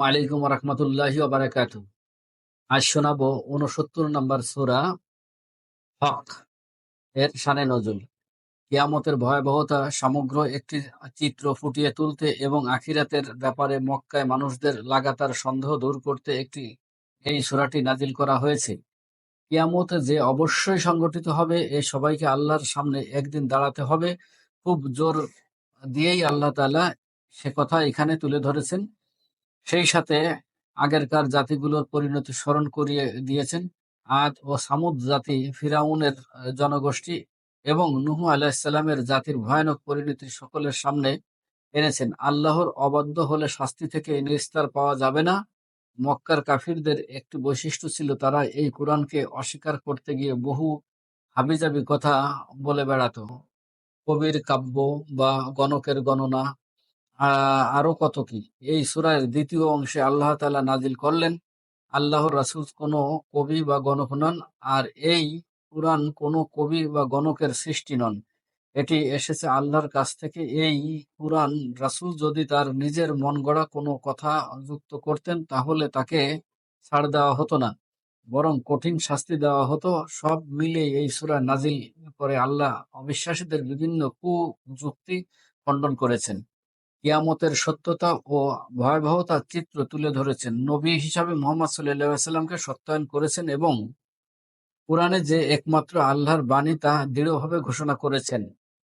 ওয়ালাইকুম রহমতুল্লাহি ওবারাকাতু। আজ শোনাবো 69 নম্বর সূরা হক এর শানে নজুল। কিয়ামতের ভয়াবহতা সমগ্র একটি চিত্র ফুটিয়ে তুলতে এবং আখিরাতের ব্যাপারে মক্কায় মানুষদের লাগাতার সন্দেহ দূর করতে এই সূরাটি নাজিল করা হয়েছে। কিয়ামত যে অবশ্যই সংগঠিত হবে, এ সবাইকে আল্লাহর সামনে একদিন দাঁড়াতে হবে। খুব জোর দিয়েই আল্লাহ তাআলা সে কথা এখানে তুলে ধরেছেন। সেই সাথে আগেরকার জাতিগুলোর পরিণতি স্মরণ করিয়ে দিয়েছেন। আদ ও সামুদ জাতি, ফিরআউনের জনগোষ্ঠী এবং নূহ আলাইহিসসালামের জাতির ভয়ানক পরিণতি সকলের সামনে এনেছেন। আল্লাহর অবাধ্য হলে শাস্তি থেকে নিস্তার পাওয়া যাবে না। মক্কার কাফিরদের একটি বৈশিষ্ট্য ছিল, তারা এই কোরআনকে অস্বীকার করতে গিয়ে বহু হাবিজাবি কথা বলে বেড়াতো। কবির কাব্য বা গণকের গণনা, আরো কত কি। এই সূরার দ্বিতীয় অংশে আল্লাহ তাআলা নাজিল করলেন, আল্লাহর রাসূল কোনো কবি বা গণক নন, আর এই কুরআন কোনো কবি বা গণকের সৃষ্টি নন। এটি এসেছে আল্লাহর কাছ থেকে। এই কুরআন রাসূল যদি তার নিজের মন গড়া কোনো কথা যুক্ত করতেন, তাহলে তাকে ছাড় দেওয়া হতো না, বরং কঠিন শাস্তি দেওয়া হতো। সব মিলিয়ে এই সূরা নাজিল করে আল্লাহ অবিশ্বাসীদের বিভিন্ন কুযুক্তি খণ্ডন করেছেন, কিয়ামতের সত্যতা ও ভয়াবহতার চিত্র তুলে ধরেছেন, নবী হিসাবে মুহাম্মদ সাল্লাল্লাহু আলাইহি ওয়াসাল্লামকে সত্যায়ন করেছেন এবং কুরআনে যে একমাত্র আল্লাহর বাণী তা দৃঢ়ভাবে ঘোষণা করেছেন।